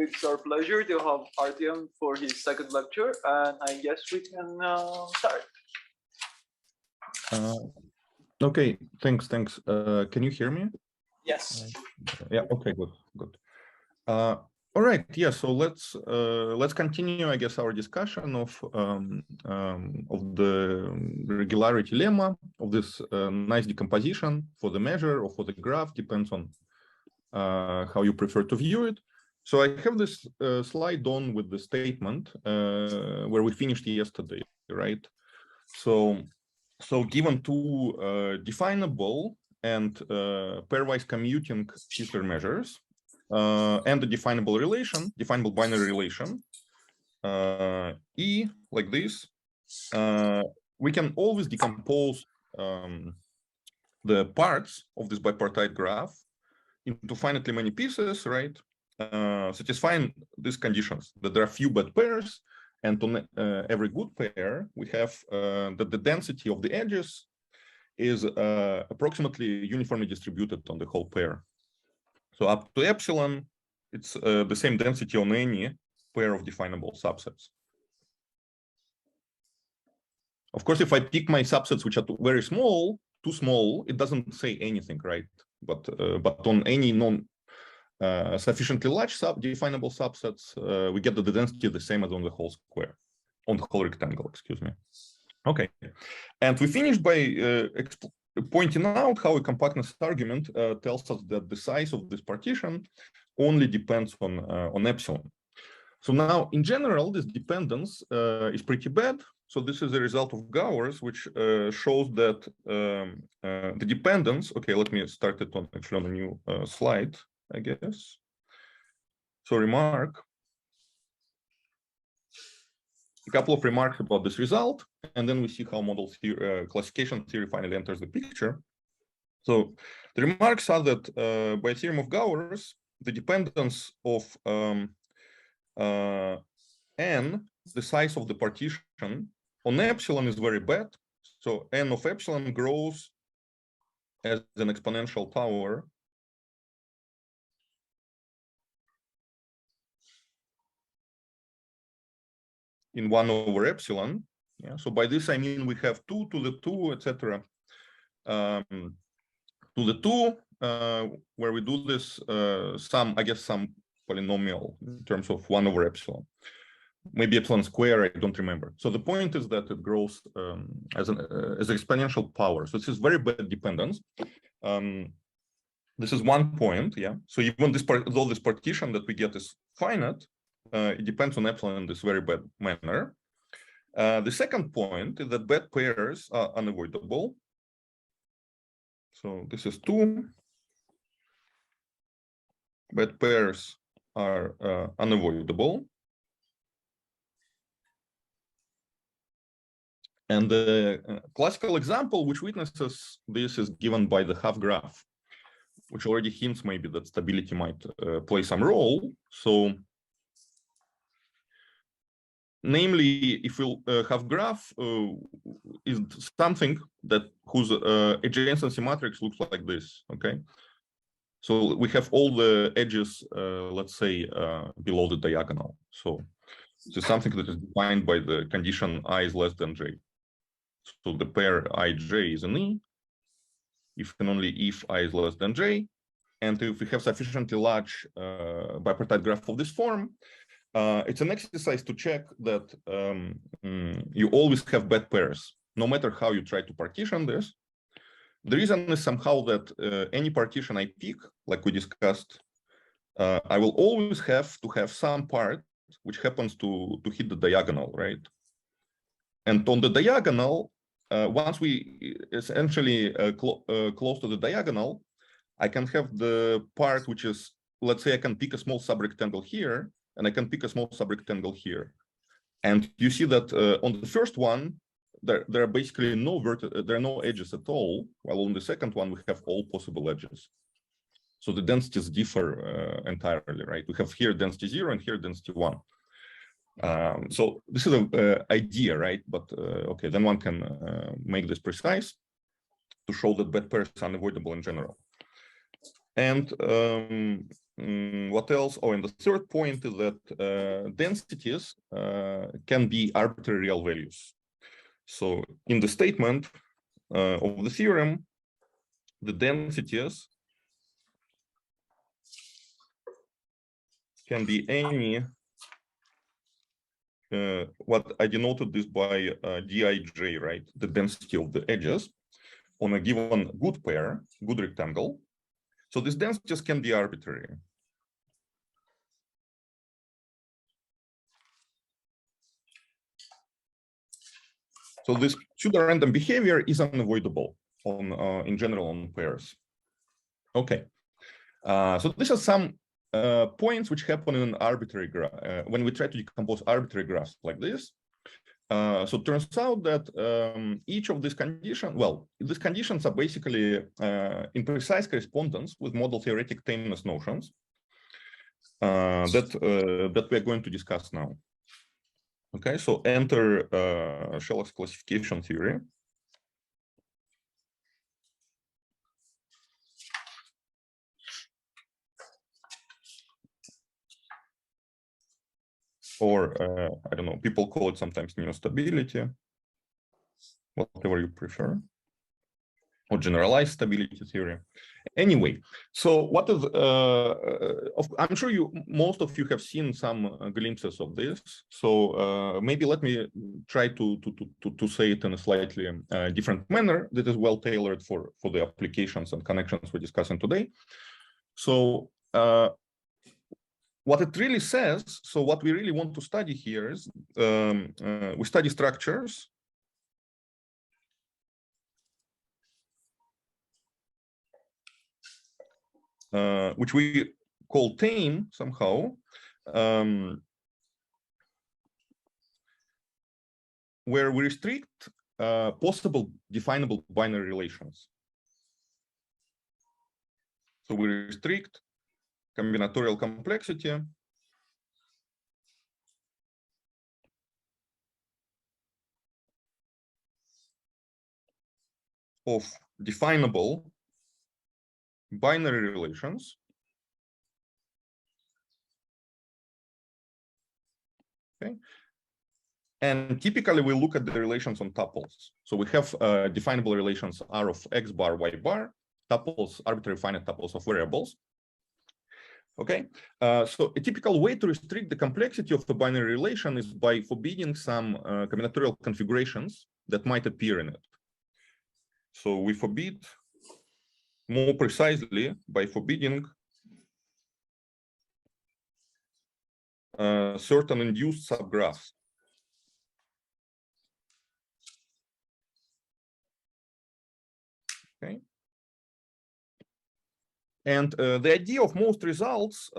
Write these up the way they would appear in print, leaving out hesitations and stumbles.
it's our pleasure to have Artem for his second lecture, and I guess we can start. Okay, thanks. Can you hear me? Yes. Yeah. Okay. Good. All right. Yeah. So let's continue, I guess, our discussion of the regularity lemma of this nice decomposition for the measure or for the graph, depends on how you prefer to view it. So I have this slide on with the statement where we finished yesterday, right? So given two definable and pairwise commuting Fisher measures and a definable binary relation, E like this, we can always decompose the parts of this bipartite graph into finitely many pieces, right? Satisfying these conditions that there are few bad pairs, and on every good pair, we have that the density of the edges is approximately uniformly distributed on the whole pair. So up to epsilon, it's the same density on any pair of definable subsets. Of course, if I pick my subsets which are very small, too small, it doesn't say anything, right? But on any sufficiently large definable subsets, we get that the density is the same as on the whole square, on the whole rectangle, excuse me. Okay, and we finished by pointing out how a compactness argument tells us that the size of this partition only depends on epsilon. So now, in general, this dependence is pretty bad. So this is a result of Gowers, which shows that the dependence. Okay, let me start it on actually on a new slide, I guess. So a couple of remarks about this result, and then we see how model theory, classification theory finally enters the picture. So the remarks are that by theorem of Gowers, the dependence of n, the size of the partition on epsilon is very bad. So n of epsilon grows as an exponential power in 1 over epsilon. Yeah. So by this I mean we have 2 to the 2, etc. To the 2, where we do this some polynomial in terms of 1 over epsilon. Maybe epsilon square, I don't remember. So the point is that it grows as exponential power. So this is very bad dependence. This is one point, yeah. So even this though this partition that we get is finite, it depends on epsilon in this very bad manner. The second point is that bad pairs are unavoidable. So this is 2. Bad pairs are unavoidable. And the classical example which witnesses this is given by the half graph, which already hints maybe that stability might play some role. So, namely, if we'll have graph is something that whose adjacency matrix looks like this, okay? So we have all the edges, let's say, below the diagonal. So this is something that is defined by the condition I is less than j. So the pair ij is an E, if and only if I is less than j. And if we have sufficiently large bipartite graph of this form, it's an exercise to check that you always have bad pairs, no matter how you try to partition this. The reason is somehow that any partition I pick, like we discussed, I will always have to have some part which happens to hit the diagonal, right? And on the diagonal, once we essentially close to the diagonal, I can have the part which is, let's say I can pick a small subrectangle here, and I can pick a small subrectangle here. And you see that on the first one, there are basically there are no edges at all, while on the second one, we have all possible edges. So the densities differ entirely, right? We have here density 0 and here density 1. So this is an idea, right? But okay, then one can make this precise to show that bad pairs are unavoidable in general. And what else? Oh, and the third point is that densities can be arbitrary real values. So in the statement of the theorem, the densities can be any, what I denoted this by Dij, right? The density of the edges on a given good pair, good rectangle. So these densities can be arbitrary. So this pseudo-random behavior is unavoidable on in general on pairs. Okay, so these are some points which happen in an arbitrary graph when we try to decompose arbitrary graphs like this. So it turns out that each of these conditions, well, these conditions are basically in precise correspondence with model theoretic tameness notions that we're going to discuss now. Okay, so enter Sherlock's classification theory. Or I don't know, people call it sometimes neo-stability, whatever you prefer, or generalized stability theory. Anyway, so what is, I'm sure most of you have seen some glimpses of this. So maybe let me try to say it in a slightly different manner that is well tailored for the applications and connections we're discussing today. So what it really says, so what we really want to study here is we study structures which we call tame somehow, where we restrict possible definable binary relations. So we restrict combinatorial complexity of definable binary relations. Okay. And typically we look at the relations on tuples. So we have definable relations R of X bar, Y bar, tuples, arbitrary finite tuples of variables. Okay, so a typical way to restrict the complexity of the binary relation is by forbidding some combinatorial configurations that might appear in it. So we forbid, more precisely, by forbidding certain induced subgraphs. Okay. And the idea of most results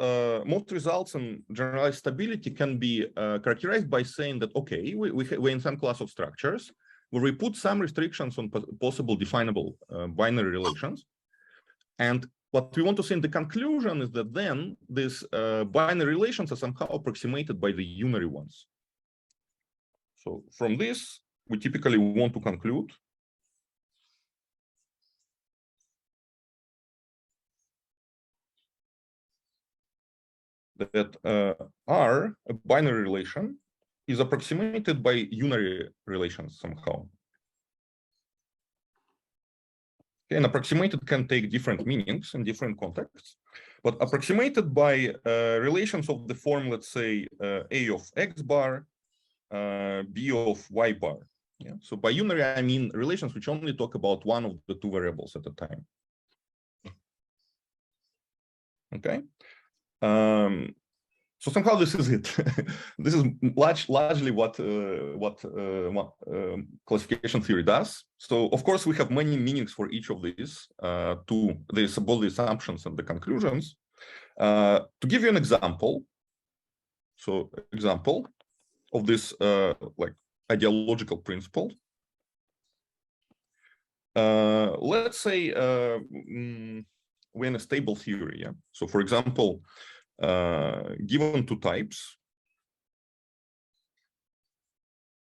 in generalized stability can be characterized by saying that, okay, we're in some class of structures where we put some restrictions on possible definable binary relations. And what we want to say in the conclusion is that then these binary relations are somehow approximated by the unary ones. So from this, we typically want to conclude that R, a binary relation, is approximated by unary relations somehow. Okay, and approximated can take different meanings in different contexts, but approximated by relations of the form, let's say, A of X bar, B of Y bar. Yeah? So by unary, I mean relations which only talk about one of the two variables at a time. Okay. So somehow this is it. This is largely what classification theory does. So of course we have many meanings for each of these both the assumptions and the conclusions. To give you an example, so example of this like ideological principle. Let's say we're in a stable theory. Yeah. So for example, given two types,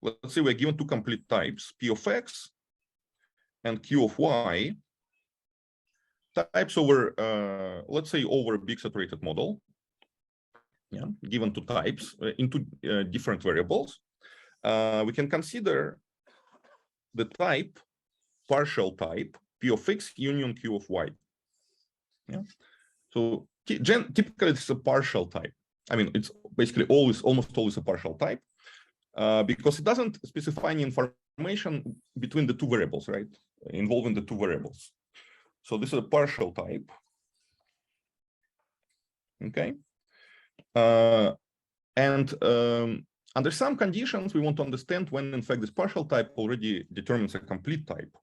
let's say we're given two complete types, P of X and Q of Y, types over, let's say, over a big saturated model, yeah, given two types into different variables, we can consider the type, partial type, P of X union Q of Y. Yeah. So typically it's a partial type. I mean, it's basically almost always a partial type because it doesn't specify any information between the two variables, right? Involving the two variables. So this is a partial type. Okay. Under some conditions, we want to understand when, in fact, this partial type already determines a complete type.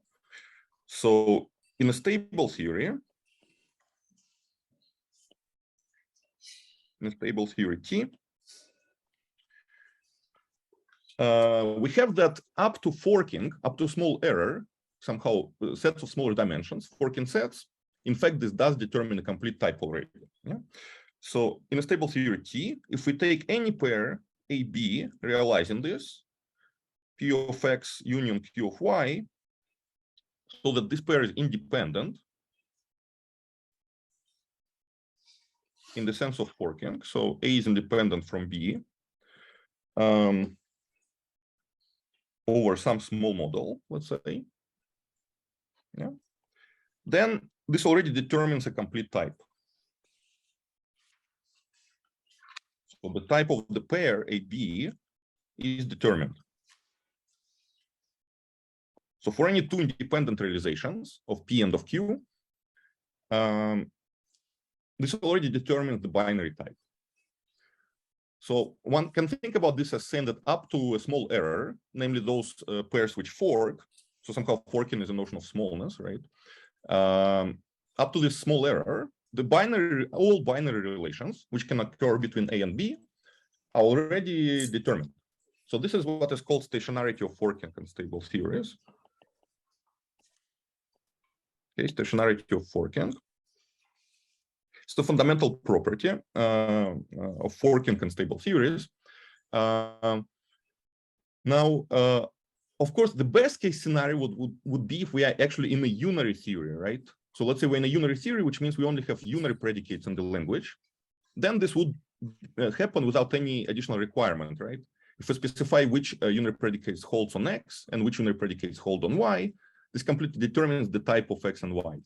So in a stable theory, T, we have that up to forking, up to small error, somehow sets of smaller dimensions, forking sets. In fact, this does determine a complete type already. Yeah? So in a stable theory T, if we take any pair AB realizing this, P of X union Q of Y, so that this pair is independent in the sense of forking. So A is independent from B over some small model, let's say. Yeah. Then this already determines a complete type. So the type of the pair AB is determined. So for any two independent realizations of P and of Q, this already determines the binary type. So one can think about this as saying that up to a small error, namely those pairs which fork, so somehow forking is a notion of smallness, right? Up to this small error, all binary relations which can occur between A and B are already determined. So this is what is called stationarity of forking in stable theories. Okay, stationarity of forking. It's the fundamental property of forking in stable theories. Now, of course, the best case scenario would be if we are actually in a unary theory, right? So let's say we're in a unary theory, which means we only have unary predicates in the language. Then this would happen without any additional requirement, right? If we specify which unary predicates holds on X and which unary predicates hold on Y, this completely determines the type of X and Y.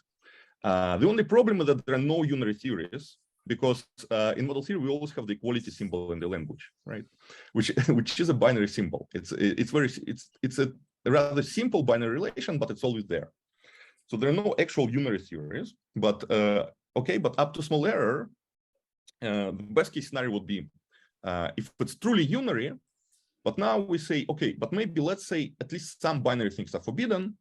The only problem is that there are no unary theories, because in model theory we always have the equality symbol in the language, right? Which is a binary symbol. It's a rather simple binary relation, but it's always there. So there are no actual unary theories. But okay, but up to small error, the best case scenario would be if it's truly unary. But now we say, okay, but maybe let's say at least some binary things are forbidden.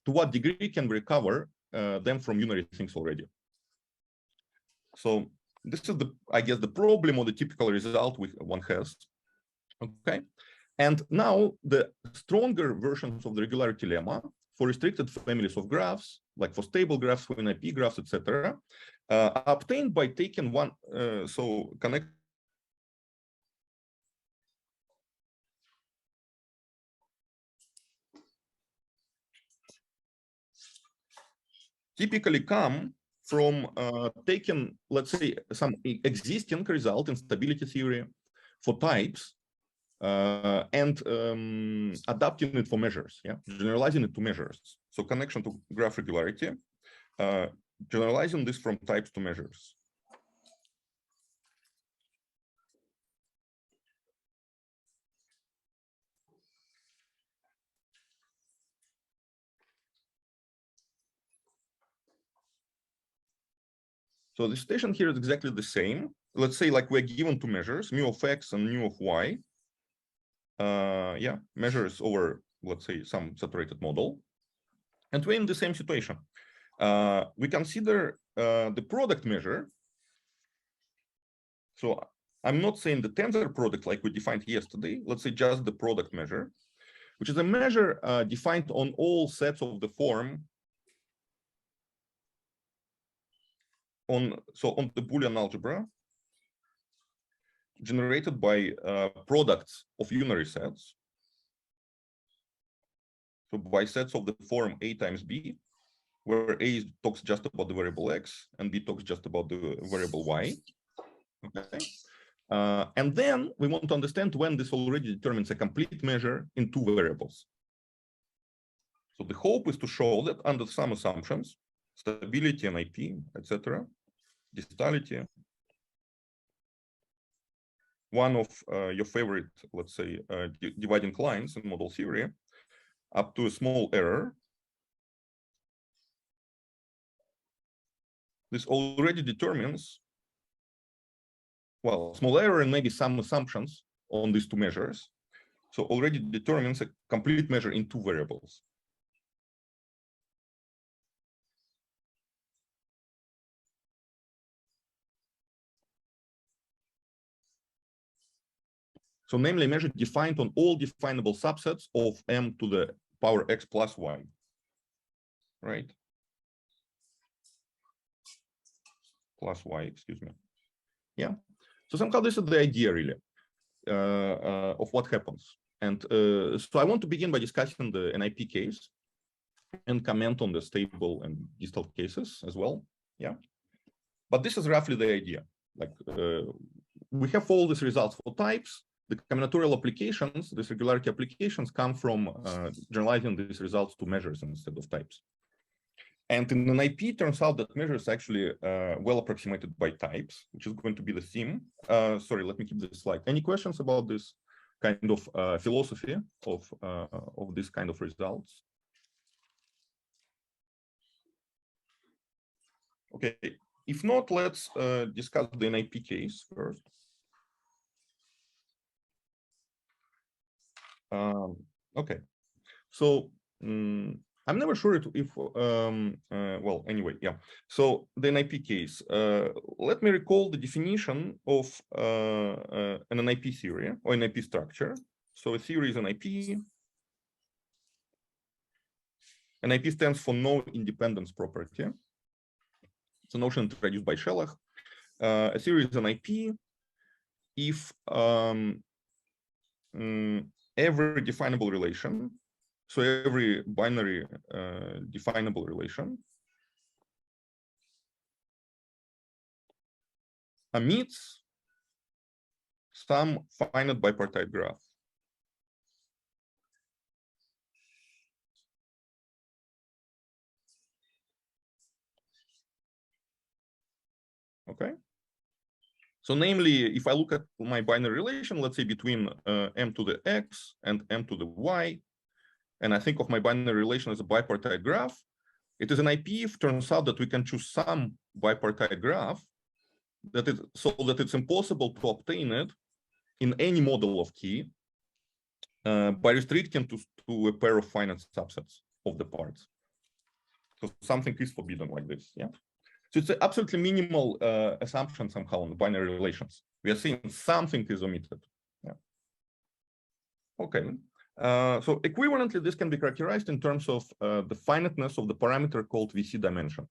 To what degree can we recover them from unary things already? So this is I guess, the problem or the typical result one has. Okay, and now the stronger versions of the regularity lemma for restricted families of graphs, like for stable graphs, for NIP graphs, etc., are obtained by taking one connect. Typically come from taking, let's say, some existing result in stability theory for types and adapting it for measures, yeah, generalizing it to measures. So connection to graph regularity, generalizing this from types to measures. So the situation here is exactly the same. Let's say like we're given two measures, mu of X and mu of Y. Yeah, measures over, let's say, some saturated model. And we're in the same situation. We consider the product measure. So I'm not saying the tensor product like we defined yesterday. Let's say just the product measure, which is a measure defined on all sets of the form on the Boolean algebra generated by products of unary sets. So by sets of the form A times B, where A talks just about the variable X and B talks just about the variable Y. Okay. And then we want to understand when this already determines a complete measure in two variables. So the hope is to show that under some assumptions, stability, NIP, etc., distality, one of your favorite, let's say, dividing lines in model theory, up to a small error, this already determines, well, small error and maybe some assumptions on these two measures. So already determines a complete measure in two variables. So namely a measure defined on all definable subsets of m to the power x plus y, right? Plus y, excuse me. Yeah. So somehow this is the idea really of what happens. And so I want to begin by discussing the NIP case and comment on the stable and distal cases as well. Yeah. But this is roughly the idea. Like we have all these results for types. The combinatorial applications, these regularity applications, come from generalizing these results to measures instead of types. And in an IP, it turns out that measures actually well approximated by types, which is going to be the theme. Sorry, let me keep this slide. Any questions about this kind of philosophy of this kind of results? Okay, if not, let's discuss the NIP case first. Okay, so I'm never sure if well, anyway, yeah. So the NIP case, let me recall the definition of an NIP theory or NIP structure. So a theory is an IP. An IP stands for no independence property. It's a notion introduced by Shelach. A theory is an IP if every definable relation, so every binary definable relation, omits some finite bipartite graph. Okay. So namely, if I look at my binary relation, let's say between m to the x and m to the y, and I think of my binary relation as a bipartite graph, it is an IP if it turns out that we can choose some bipartite graph that is so that it's impossible to obtain it in any model of T by restricting to a pair of finite subsets of the parts. So something is forbidden like this, yeah. So it's an absolutely minimal assumption somehow on the binary relations. We are saying something is omitted. Yeah. Okay. So equivalently, this can be characterized in terms of the finiteness of the parameter called VC dimension.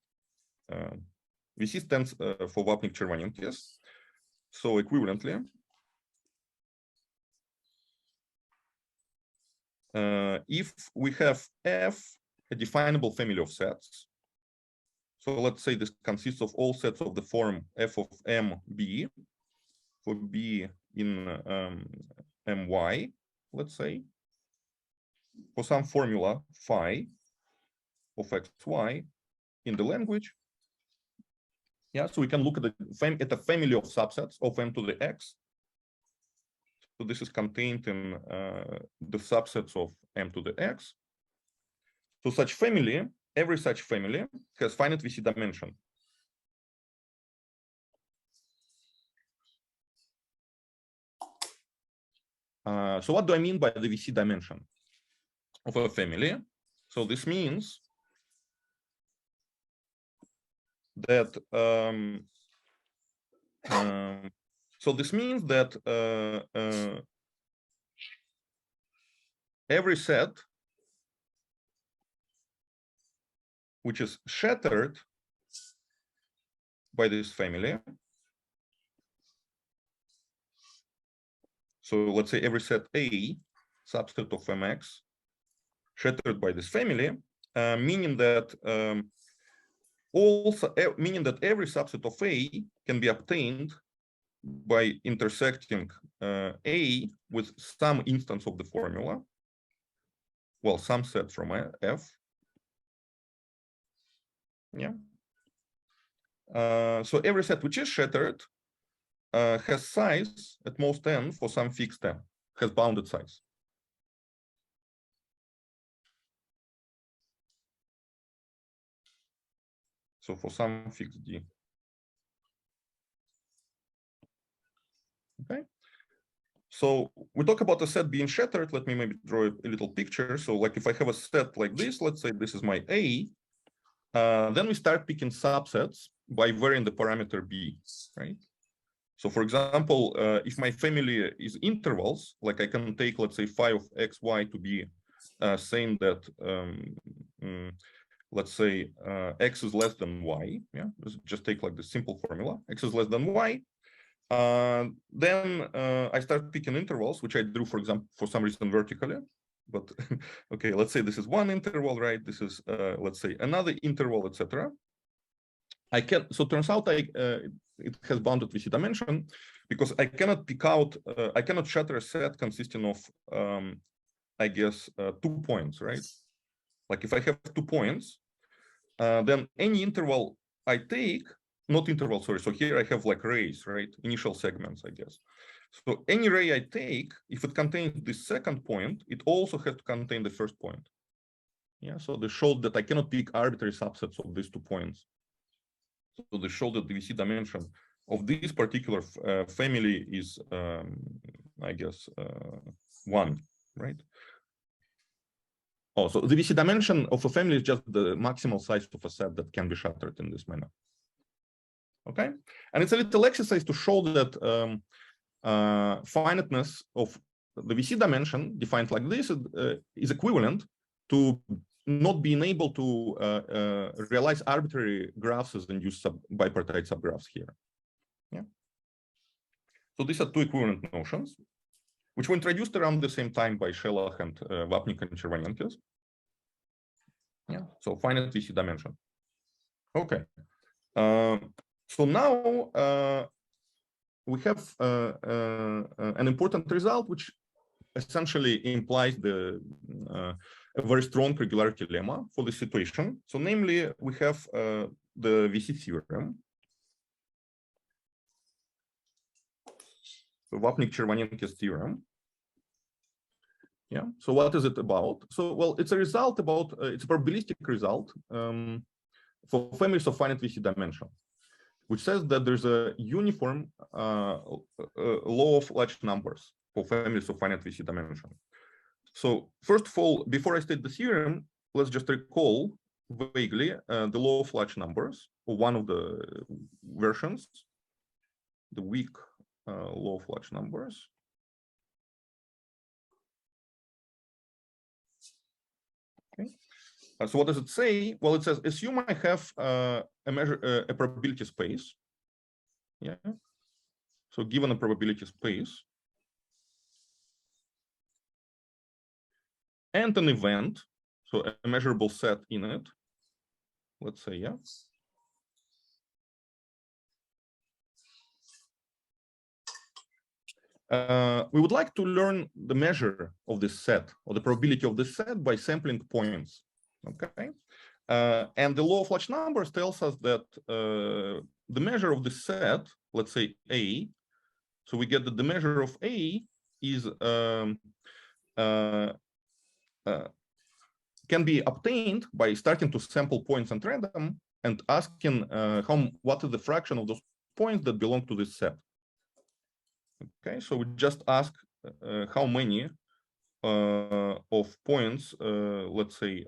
VC stands for Vapnik-Chervonenkis. So equivalently, if we have F, a definable family of sets, so let's say this consists of all sets of the form f of m b, for b in my, let's say, for some formula phi of xy in the language. Yeah, so we can look at the family of subsets of m to the x. So this is contained in the subsets of m to the x. So such family, every such family has finite VC dimension. So what do I mean by the VC dimension of a family? So this means that every set which is shattered by this family. So let's say every set A, subset of Mx, shattered by this family, meaning that also meaning that every subset of A can be obtained by intersecting A with some instance of the formula, well, some set from F. Yeah. So every set which is shattered has size at most n for some fixed n, has bounded size. So for some fixed d. Okay. So we talk about a set being shattered. Let me maybe draw a little picture. So like if I have a set like this, let's say this is my A, then we start picking subsets by varying the parameter B, right? So for example, if my family is intervals, like I can take, let's say, phi of x, y to be saying that, let's say, x is less than y. Yeah, just take like the simple formula, x is less than y. Then I start picking intervals, which I drew, for example, for some reason vertically. But okay, let's say this is one interval, right? This is, let's say, another interval, etc. I can. So turns out it has bounded Vichy dimension because I cannot pick out. I cannot shatter a set consisting of, I guess, 2 points, right? Like if I have 2 points, then any interval I take. Not interval, sorry. So here I have like rays, right? Initial segments, I guess. So any ray I take, if it contains the second point, it also has to contain the first point. Yeah, so they showed that I cannot pick arbitrary subsets of these 2 points. So they showed that the VC dimension of this particular family is, I guess, 1, right? Oh, so the VC dimension of a family is just the maximal size of a set that can be shattered in this manner. Okay, and it's a little exercise to show that finiteness of the VC dimension defined like this is equivalent to not being able to realize arbitrary graphs as induced bipartite subgraphs here. Yeah. So these are 2 equivalent notions, which were introduced around the same time by Shelach and Vapnik-Chervonenkis. Yeah. So finite VC dimension. Okay. So now we have an important result, which essentially implies a very strong regularity lemma for the situation. So namely, we have the Vichy theorem. So Vapnik-Chervonenkis theorem. Yeah. So what is it about? So, well, it's a result about, it's a probabilistic result for families of finite Vichy dimension, which says that there's a uniform law of large numbers for families of finite Vichy dimension. So first of all, before I state the theorem, let's just recall vaguely the law of large numbers, or one of the versions, the weak law of large numbers. Okay. So what does it say? Well, it says, assume I have a probability space. Yeah. So given a probability space and an event, so a measurable set in it, let's say, yeah. We would like to learn the measure of this set, or the probability of this set, by sampling points. Okay. And the law of large numbers tells us that the measure of the set, let's say A, so we get that the measure of A is can be obtained by starting to sample points at random and asking what is the fraction of those points that belong to this set. Okay, so we just ask how many of points, let's say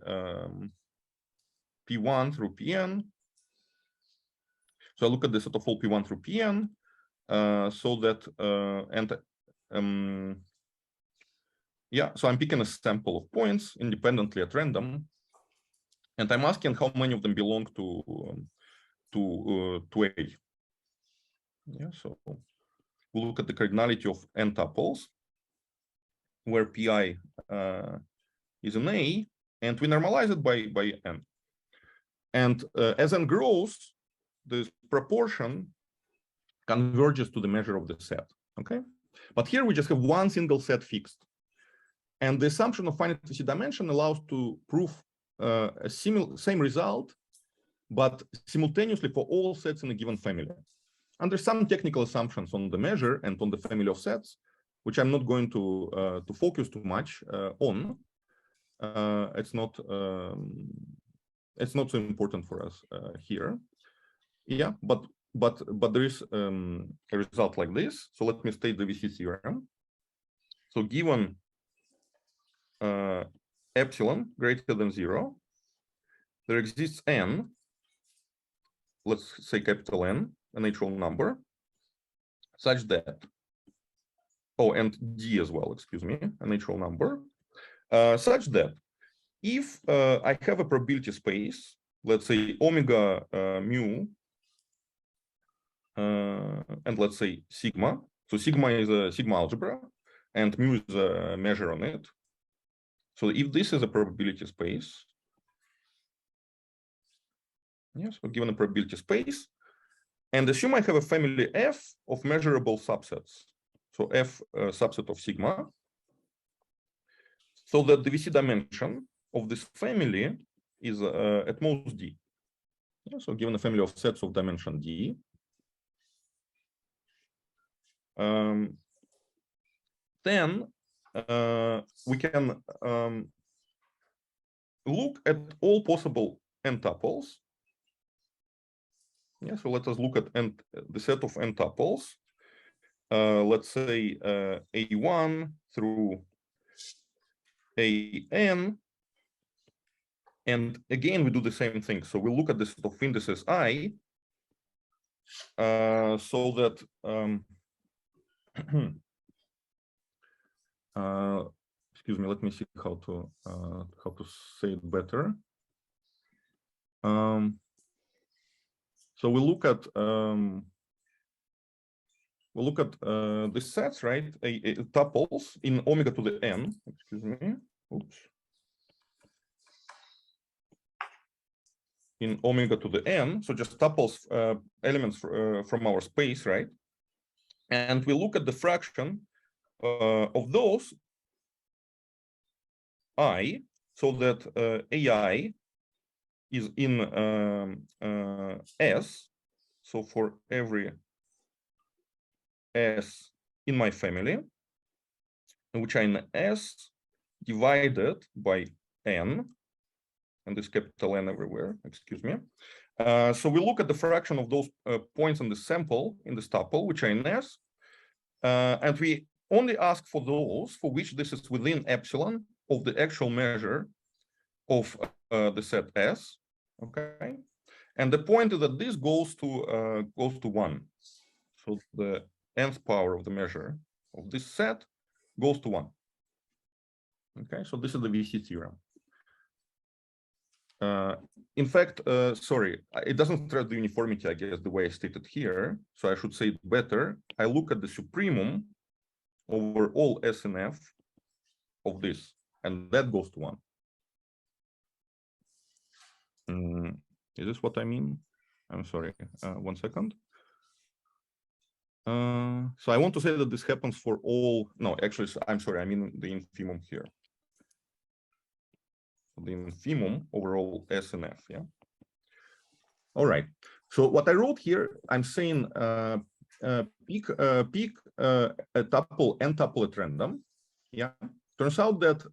P1 through Pn. So I look at the set of all P1 through Pn, so that yeah, so I'm picking a sample of points independently at random, and I'm asking how many of them belong to A. Yeah, so we look at the cardinality of n tuples, where Pi is an A, and we normalize it by n. And as n grows, this proportion converges to the measure of the set. Okay, but here we just have one single set fixed, and the assumption of finite VC dimension allows to prove a same result, but simultaneously for all sets in a given family. Under some technical assumptions on the measure and on the family of sets, which I'm not going to focus too much on. It's not so important for us here. Yeah, but there is a result like this. So let me state the Vichy theorem. So given epsilon greater than 0, there exists n, let's say capital N, a natural number, such that, oh, and D as well, excuse me, a natural number, such that if I have a probability space, let's say omega mu, and let's say sigma. So sigma is a sigma algebra, and mu is a measure on it. So if this is a probability space, yes, we're given a probability space, and assume I have a family F of measurable subsets. So F subset of sigma, so that the VC dimension of this family is at most D. Yeah, so given a family of sets of dimension D, then we can look at all possible n tuples. Yeah, so let us look at the set of n tuples. Let's say A1 through AN. And again, we do the same thing. So we look at the set of indices I, so that excuse me, let me see how to say it better. So we look at the sets, right? Tuples in omega to the n. Excuse me. Oops. In omega to the n, so just tuples, elements from our space, right? And we look at the fraction of those I, so that AI is in S. So for every S in my family, which are in S divided by n, and this capital N everywhere, excuse me. So we look at the fraction of those points in the sample, in this tuple, which are in S, and we only ask for those for which this is within epsilon of the actual measure of the set S, okay? And the point is that this goes to 1. So the nth power of the measure of this set goes to 1. Okay, so this is the Vichy theorem. In fact, sorry, it doesn't stress the uniformity, I guess, the way I stated here. So I should say it better. I look at the supremum over all S and F of this, and that goes to 1. Is this what I mean? I'm sorry, 1 second. So I want to say that this happens for all, no, actually, I'm sorry, I mean the infimum here. The infimum over all S and F, yeah. All right, so what I wrote here, I'm saying pick a tuple, n tuple at random, yeah. Turns out that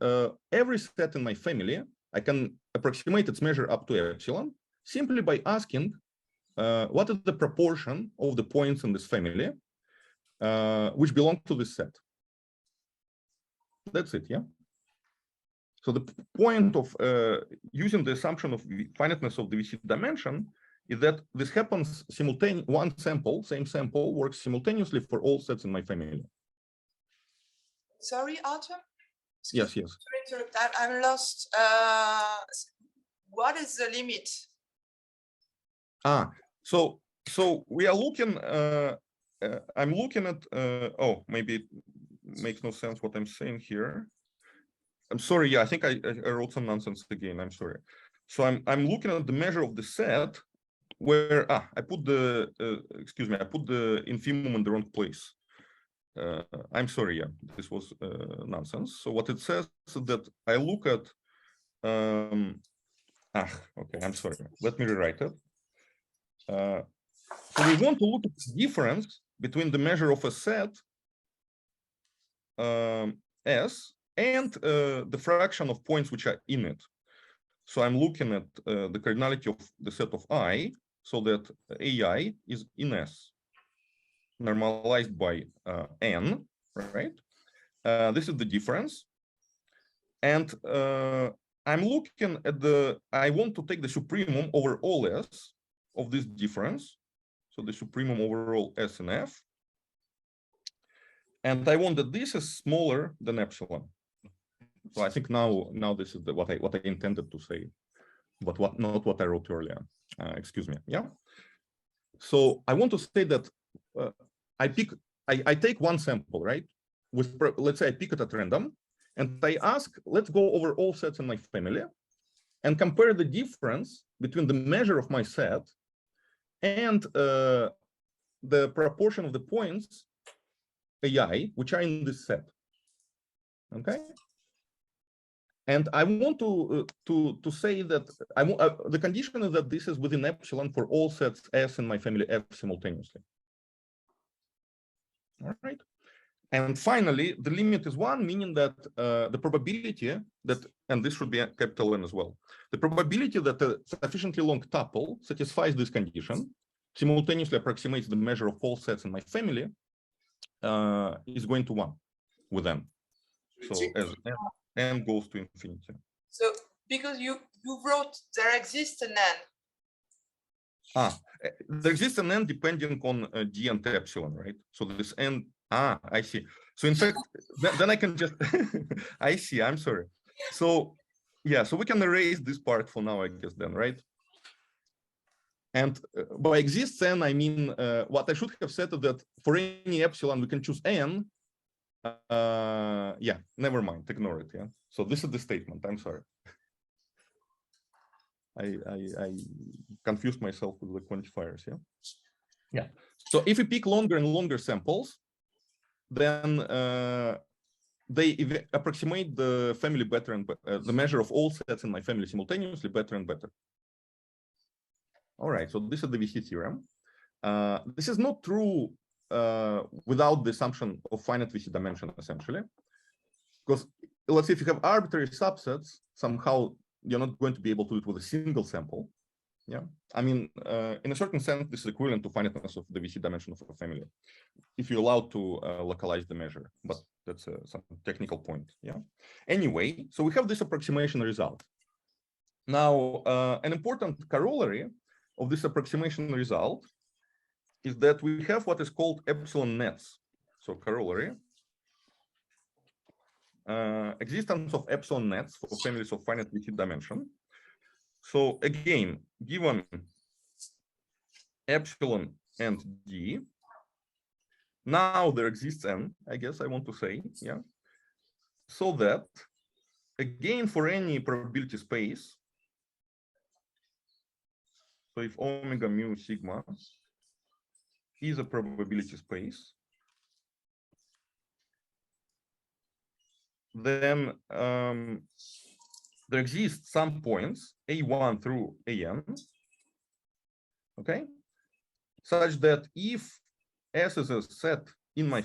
every set in my family, I can approximate its measure up to epsilon simply by asking what is the proportion of the points in this family which belong to this set. That's it, yeah. So the point of using the assumption of finiteness of the VC dimension is that this happens simultaneously. One sample, same sample, works simultaneously for all sets in my family. Sorry, Artem? Yes. To interrupt, I'm lost. What is the limit? So we are looking. I'm looking at. Oh, maybe it makes no sense what I'm saying here. I'm sorry. Yeah, I think I wrote some nonsense again. I'm sorry. So I'm looking at the measure of the set where I put the excuse me, I put the infimum in the wrong place. I'm sorry, yeah, this was nonsense. So what it says is that I look at okay, I'm sorry. Let me rewrite it. So we want to look at the difference between the measure of a set S and the fraction of points which are in it. So I'm looking at the cardinality of the set of I, so that AI is in S, normalized by N, right? This is the difference. And I'm looking at I want to take the supremum over all S of this difference. So the supremum over all S and F. And I want that this is smaller than epsilon. So I think now this is what I intended to say, but not what I wrote earlier. Excuse me. Yeah. So I want to say that I take one sample, right? With let's say I pick it at random, and I ask, let's go over all sets in my family, and compare the difference between the measure of my set and the proportion of the points AI which are in this set. Okay. And I want to say that the condition is that this is within epsilon for all sets S in my family F simultaneously. All right. And finally, the limit is 1, meaning that the probability that, and this should be a capital N as well, the probability that a sufficiently long tuple satisfies this condition, simultaneously approximates the measure of all sets in my family, is going to 1 with N. So as N goes to infinity. So because you wrote there exists an N. There exists an N depending on D and epsilon, right? So this N, I see. So in fact, then I can just, I see, I'm sorry. So yeah, so we can erase this part for now, I guess then, right? And by exists N, I mean, what I should have said is that for any epsilon, we can choose N. Yeah, never mind, ignore it, yeah. So this is the statement, I'm sorry. I confused myself with the quantifiers, yeah? Yeah, so if we pick longer and longer samples, then they approximate the family better and the measure of all sets in my family simultaneously better and better. All right, so this is the Vichy theorem. This is not true without the assumption of finite Vichy dimension, essentially. Because let's say if you have arbitrary subsets, somehow you're not going to be able to do it with a single sample. Yeah, I mean, in a certain sense, this is equivalent to finiteness of the Vichy dimension of a family, if you're allowed to localize the measure, but that's some technical point. Yeah. Anyway, so we have this approximation result. Now, an important corollary of this approximation result is that we have what is called Epsilon Nets. So corollary, existence of Epsilon Nets for families of finite Vichy dimension. So again, given epsilon and D, now there exists N, I guess I want to say, yeah. So that, again, for any probability space, so if omega mu sigma is a probability space, then there exist some points, A1 through AN, okay, such that if S is a set in my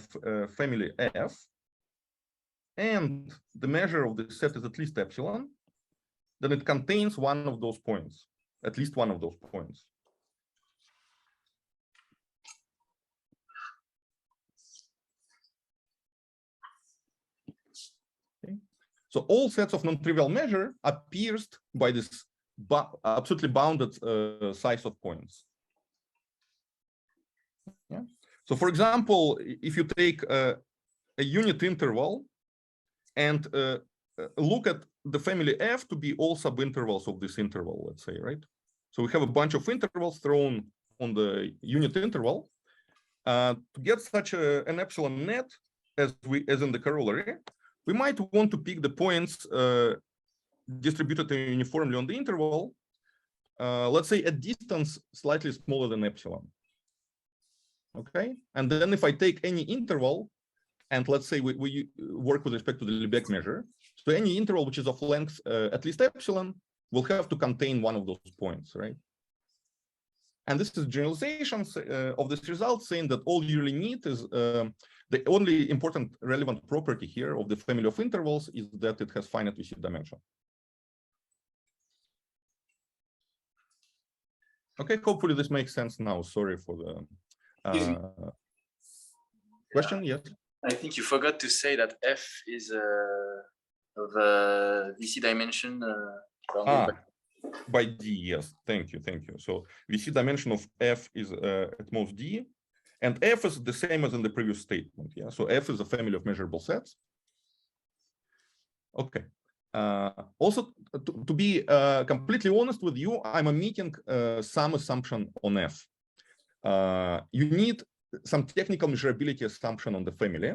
family F, and the measure of the set is at least epsilon, then it contains one of those points, at least one of those points. Okay. So all sets of non-trivial measure are pierced by this absolutely bounded size of points. Yeah. So for example, if you take a unit interval and look at the family F to be all subintervals of this interval, let's say, right? So we have a bunch of intervals thrown on the unit interval. To get such an epsilon net as in the corollary, we might want to pick the points distributed uniformly on the interval let's say, a distance slightly smaller than epsilon. Okay, and then if I take any interval, and let's say we work with respect to the Lebesgue measure, so any interval which is of length at least epsilon will have to contain one of those points, right? And this is generalizations of this result, saying that all you really need is the only important relevant property here of the family of intervals is that it has finite Vichy dimension. Okay, hopefully this makes sense now. Sorry for the question. Yes. I think you forgot to say that F is of VC dimension. By D, yes. Thank you. So VC dimension of F is at most D, and F is the same as in the previous statement. Yeah. So F is a family of measurable sets. Okay. Also, to be completely honest with you, I'm omitting some assumption on F. You need some technical measurability assumption on the family,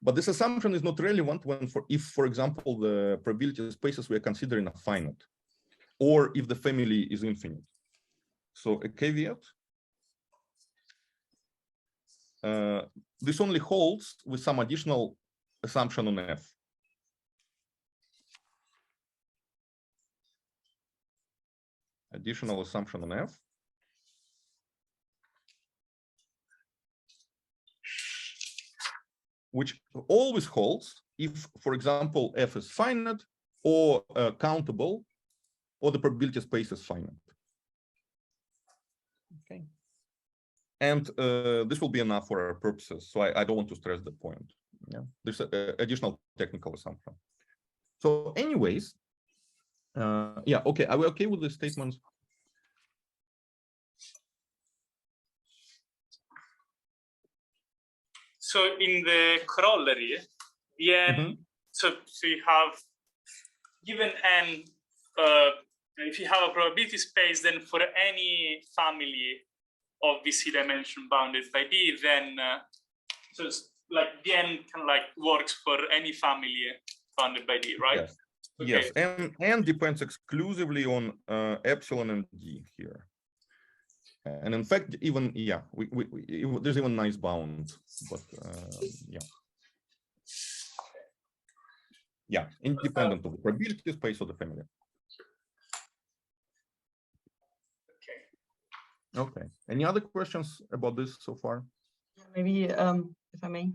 but this assumption is not relevant when, if, for example, the probability spaces we are considering are finite, or if the family is infinite. So a caveat. This only holds with some additional assumption on F. Additional assumption on F. Which always holds if, for example, F is finite or countable, or the probability space is finite. Okay. And this will be enough for our purposes. So I don't want to stress the point. Yeah, there's an additional technical assumption. So anyways, yeah, okay, are we okay with the statements? So in the corollary, the n, so you have given n, if you have a probability space, then for any family of VC dimension bounded by D, then so it's like the n kind of like works for any family bounded by D, right? Yes. Okay. Yes, and n depends exclusively on epsilon and D here. And in fact, even, yeah, there's even nice bound, but yeah. Yeah, independent of the probability space of the family. Okay. Any other questions about this so far? Maybe, if I may,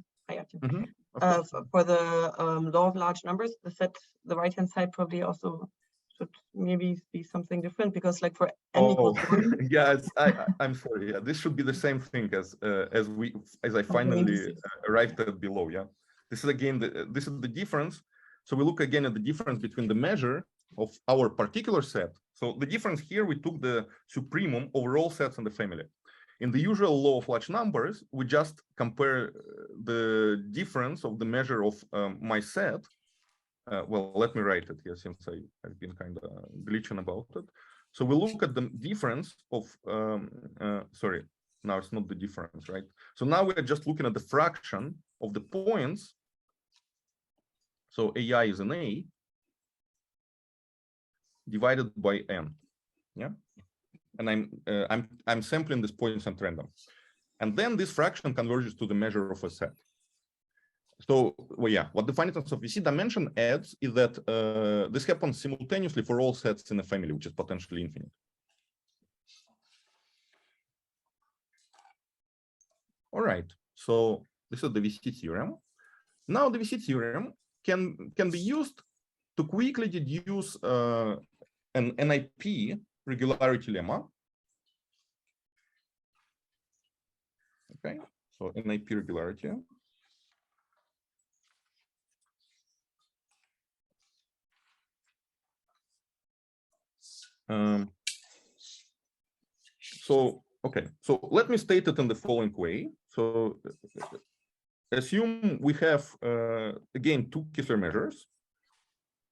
for the law of large numbers, the right-hand side probably also should maybe be something different, because like for n equals 1. Yes, I'm sorry. Yeah, this should be the same thing as I finally arrived at below. Yeah, this is again this is the difference. So we look again at the difference between the measure of our particular set. So the difference here, we took the supremum over all sets in the family. In the usual law of large numbers, we just compare the difference of the measure of my set. Well, let me write it here since I've been kind of glitching about it. So we look at the difference of, sorry, now it's not the difference, right? So now we're just looking at the fraction of the points. So AI is an A divided by N, yeah? And I'm sampling these points at random. And then this fraction converges to the measure of a set. So, well, yeah, what the finiteness of VC dimension adds is that this happens simultaneously for all sets in a family, which is potentially infinite. All right, so this is the Vichy theorem. Now the Vichy theorem can be used to quickly deduce an NIP regularity lemma. Okay, so NIP regularity. So, okay, so let me state it in the following way. So assume we have, again, two Kessler measures.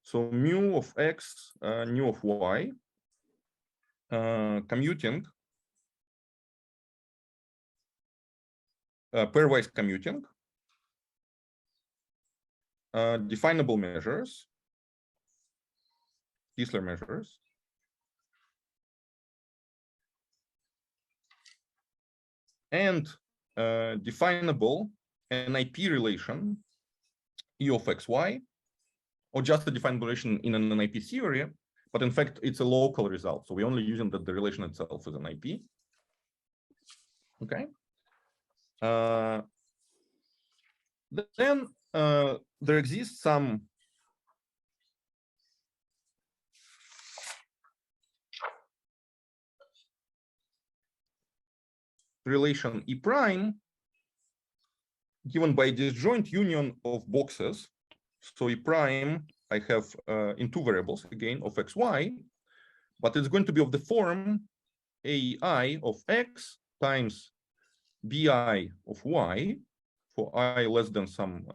So mu of x, nu of y, commuting, pairwise commuting, definable measures, Kessler measures, and definable an IP relation E of xy, or just a definable relation in an IP theory, but in fact it's a local result. So we're only using that the relation itself is an IP. Okay. Then there exists some relation E prime given by disjoint union of boxes. So E prime I have in two variables again of xy, but it's going to be of the form AI of x times bi of y for I less than some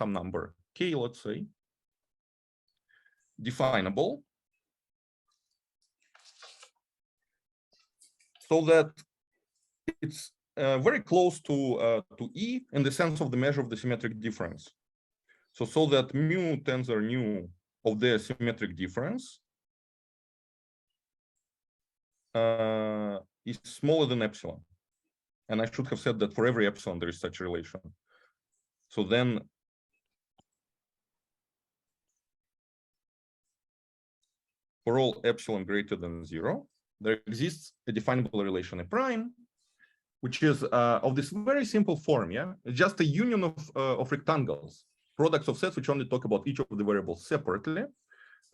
number k, let's say, definable, so that it's very close to E in the sense of the measure of the symmetric difference. So that mu tensor nu of the symmetric difference is smaller than epsilon. And I should have said that for every epsilon there is such a relation. So then for all epsilon greater than 0, there exists a definable relation A prime, which is of this very simple form, yeah? Just a union of rectangles, products of sets which only talk about each of the variables separately,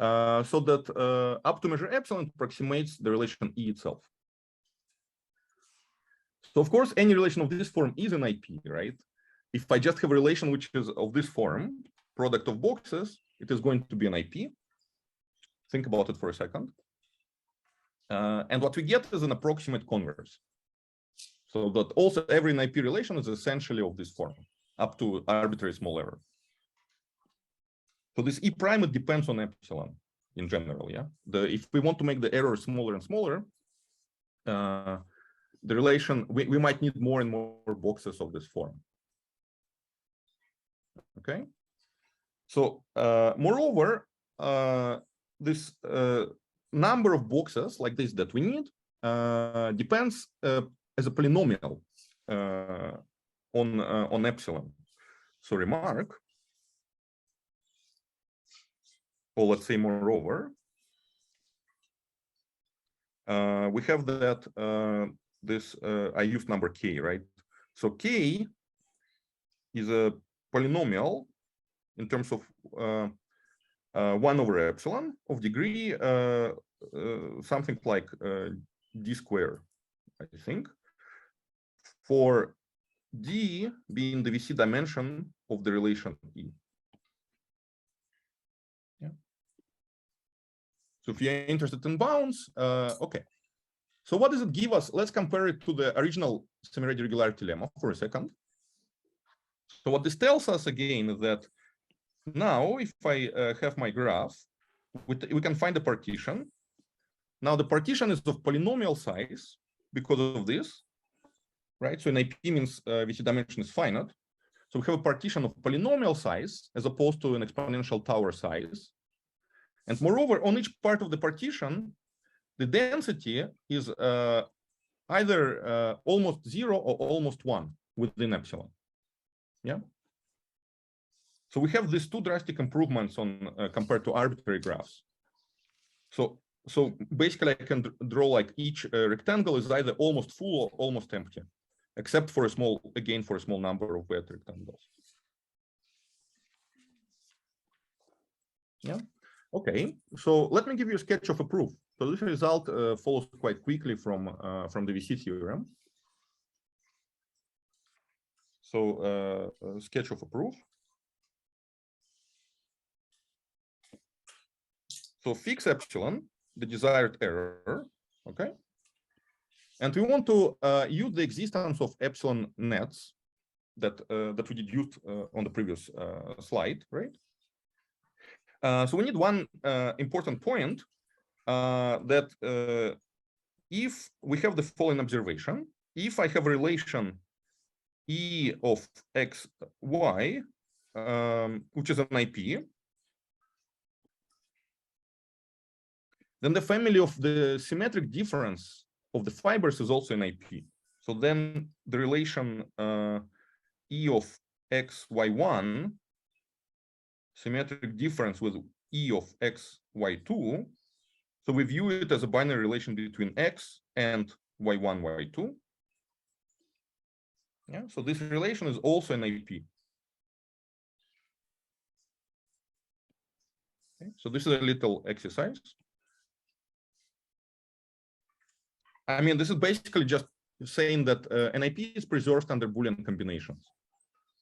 so that up to measure epsilon approximates the relation E itself. So of course, any relation of this form is an IP, right? If I just have a relation which is of this form, product of boxes, it is going to be an IP. Think about it for a second. And what we get is an approximate converse. So that also every IP relation is essentially of this form, up to arbitrary small error. So this E prime, it depends on epsilon in general, yeah? If we want to make the error smaller and smaller, the relation, we might need more and more boxes of this form. Okay. So moreover, this number of boxes like this that we need depends as a polynomial on epsilon. So remark, or let's say moreover, we have that this I used number k, right? So k is a polynomial in terms of 1 over epsilon of degree something like d squared, I think, for d being the VC dimension of the relation E. Yeah. So if you're interested in bounds, okay. So what does it give us? Let's compare it to the original semi-ready regularity lemma for a second. So what this tells us again is that now if I have my graph, we can find a partition. Now the partition is of polynomial size because of this, right? So an IP means VC dimension is finite. So we have a partition of polynomial size as opposed to an exponential tower size. And moreover, on each part of the partition, the density is either almost 0 or almost 1 within epsilon. Yeah. So we have these two drastic improvements on compared to arbitrary graphs. So basically, I can draw like each rectangle is either almost full or almost empty, except for a small, again, for a small number of wet rectangles. Yeah. Okay. So let me give you a sketch of a proof. So this result follows quite quickly from the Vichy theorem. So a sketch of a proof. So fix epsilon, the desired error, okay? And we want to use the existence of Epsilon Nets that we deduced on the previous slide, right? So we need one important point that if we have the following observation, if I have a relation E of x, y, which is an IP, then the family of the symmetric difference of the fibers is also an IP. So then the relation E of xy1 symmetric difference with E of xy2. So we view it as a binary relation between x and y1, y2. Yeah, so this relation is also an IP. Okay, so this is a little exercise. I mean, this is basically just saying that an IP is preserved under Boolean combinations.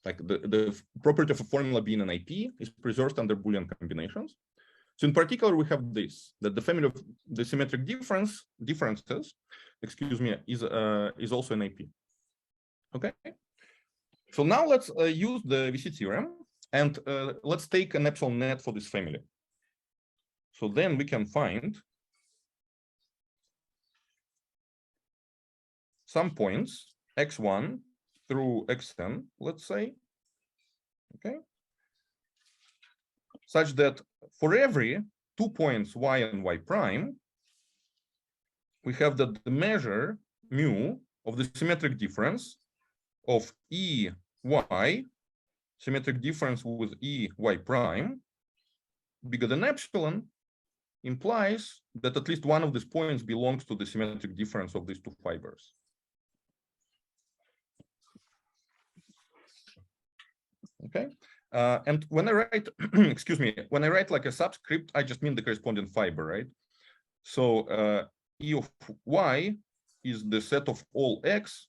Like the property of a formula being an IP is preserved under Boolean combinations. So in particular, we have this, that the family of the symmetric differences, excuse me, is also an IP. Okay. So now let's use the Vichy theorem and let's take an epsilon net for this family. So then we can find some points x1 through xn, let's say, okay, such that for every 2 points y and y prime, we have that the measure mu of the symmetric difference of E y, symmetric difference with E y prime, bigger than epsilon, implies that at least one of these points belongs to the symmetric difference of these two fibers. Okay, and when I write, excuse me, when I write like a subscript, I just mean the corresponding fiber, right? So E of y is the set of all x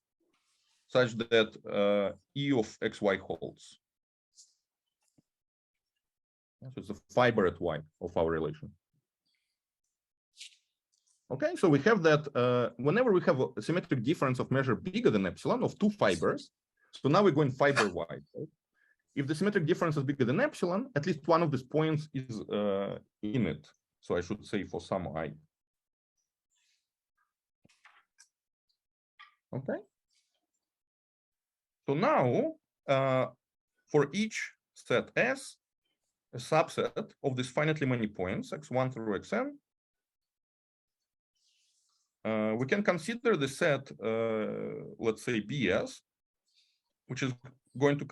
such that E of xy holds. So it's a fiber at y of our relation. Okay, so we have that whenever we have a symmetric difference of measure bigger than epsilon of two fibers, so now we're going fiber wide. Right? If the symmetric difference is bigger than epsilon, at least one of these points is in it. So I should say for some I. Okay. So now for each set S, a subset of these finitely many points, x1 through xn, we can consider the set, let's say BS, which is going to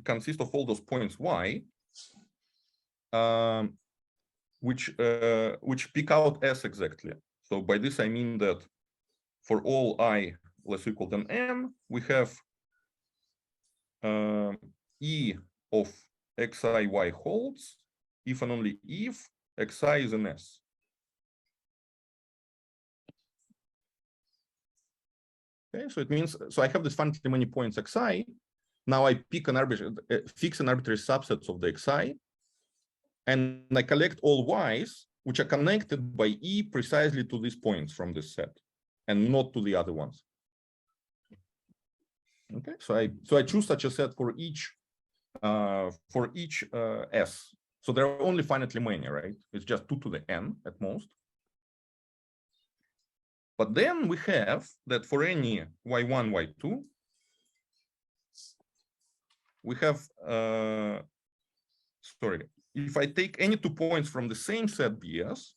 consist of all those points y, which pick out S exactly. So by this I mean that for all I less equal than n, we have E of xi y holds if and only if xi is an S. Okay, so it means, so I have this finitely many points xi. Now I pick an arbitrary, fix an arbitrary subsets of the xi, and I collect all y's which are connected by E precisely to these points from this set, and not to the other ones. Okay, so I choose such a set for each S. So there are only finitely many, right? It's just 2 to the n at most. But then we have that for any y1, y2, we have, sorry, if I take any 2 points from the same set BS,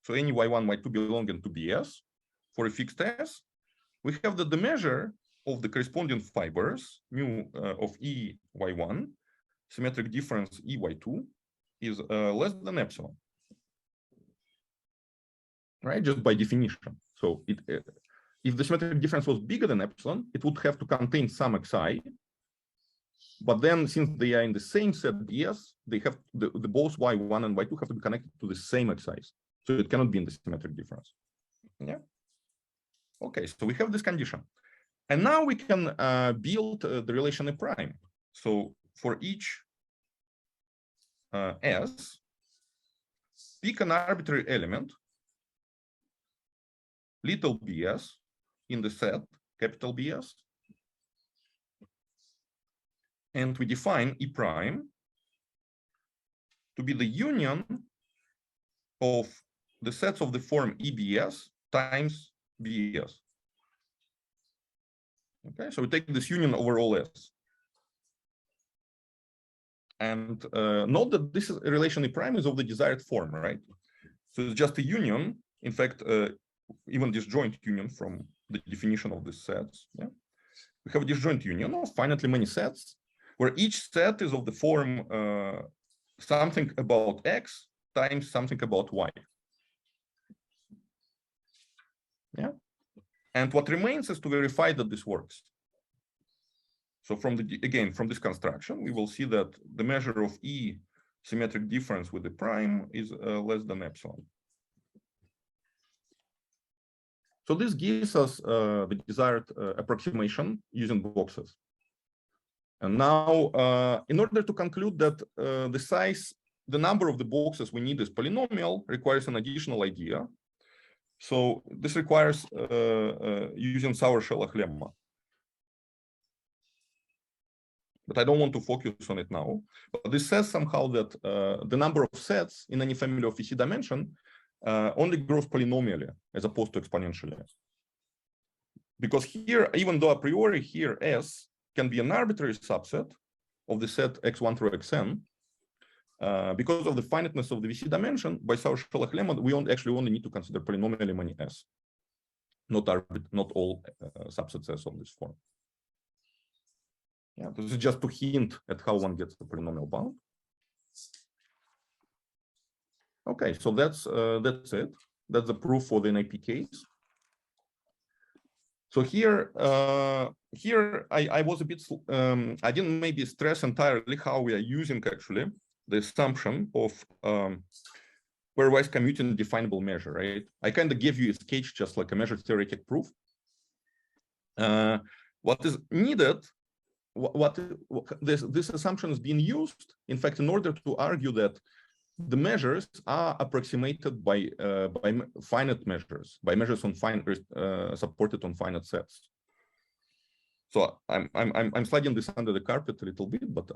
so any y1, y2 belonging to BS for a fixed S, we have that the measure of the corresponding fibers, mu of E y1, symmetric difference E y2, is less than epsilon. Right, just by definition. So if the symmetric difference was bigger than epsilon, it would have to contain some xi. But then, since they are in the same set BS, they have the both y1 and y2 have to be connected to the same xi's. So it cannot be in the symmetric difference. Yeah. Okay, so we have this condition, and now we can build the relation A prime. So for each S, pick an arbitrary element, little bs, in the set, capital BS, and we define E prime to be the union of the sets of the form EBS times BS. Okay, so we take this union over all S. And note that this is a relation E prime is of the desired form, right? So it's just a union, in fact, even disjoint union from the definition of these sets. Yeah, we have a disjoint union of finitely many sets, where each set is of the form something about X times something about Y. Yeah, and what remains is to verify that this works. So from from this construction, we will see that the measure of E symmetric difference with the prime is less than epsilon. So this gives us the desired approximation using boxes. And now, in order to conclude that the number of the boxes we need is polynomial, requires an additional idea. So this requires using Sauer-Schellach lemma. But I don't want to focus on it now. But this says somehow that the number of sets in any family of Vichy dimension only grows polynomially as opposed to exponentially. Because here, even though a priori here S can be an arbitrary subset of the set x1 through xn, because of the finiteness of the Vichy dimension, by Sauer-Schellach lemma, we actually only need to consider polynomially many S, not all subsets S of this form. Yeah, this is just to hint at how one gets the polynomial bound. Okay, so that's it. That's the proof for the NIP case. So here, I was a bit, I didn't maybe stress entirely how we are using actually the assumption of pairwise commuting definable measure, right? I kind of gave you a sketch just like a measure theoretic proof. What is needed, this assumption is being used, in fact, in order to argue that the measures are approximated by finite measures, by measures on supported on finite sets. So I'm sliding this under the carpet a little bit, but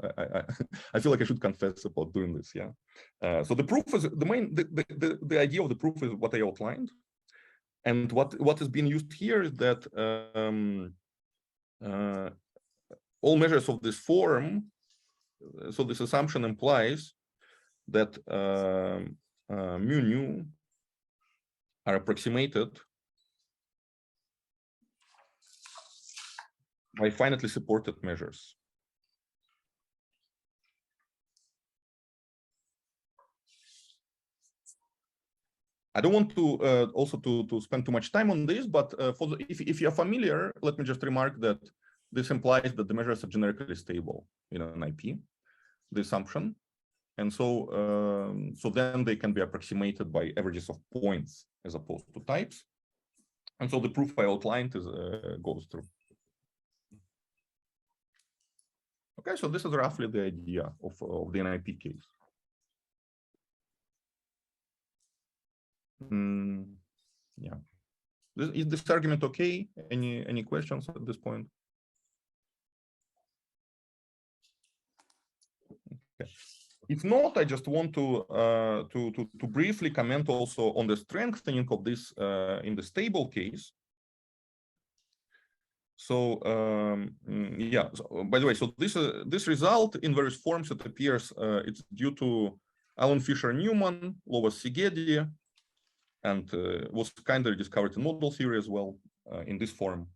I feel like I should confess about doing this. Yeah. So the proof is the idea of the proof is what I outlined, and what is being used here is that all measures of this form. So this assumption implies that mu nu are approximated by finitely supported measures. I don't want to also to spend too much time on this, but if you're familiar, let me just remark that this implies that the measures are generically stable in an IP, the assumption. And so then they can be approximated by averages of points as opposed to types. And so the proof I outlined goes through. Okay, so this is roughly the idea of the NIP case. Yeah. Is this argument okay? Any questions at this point? Okay. If not, I just want to briefly comment also on the strengthening of this in the stable case. So yeah. So, by the way, so this result in various forms, it appears it's due to Alan Fisher-Newman, Lowas Szigedi, and was kind of discovered in model theory as well in this form.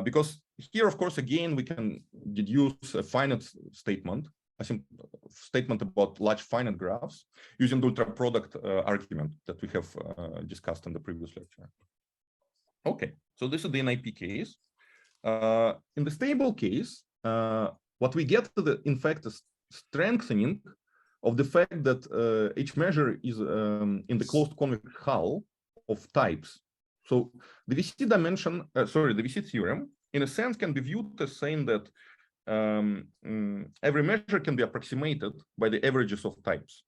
Because here, of course, again, we can deduce a finite statement, I think statement about large finite graphs using the ultra product argument that we have discussed in the previous lecture. Okay, so this is the NIP case. In the stable case, what we get to in fact, is strengthening of the fact that each measure is in the closed convex hull of types. So the Vichy dimension, the Vichy theorem, in a sense, can be viewed as saying that every measure can be approximated by the averages of types.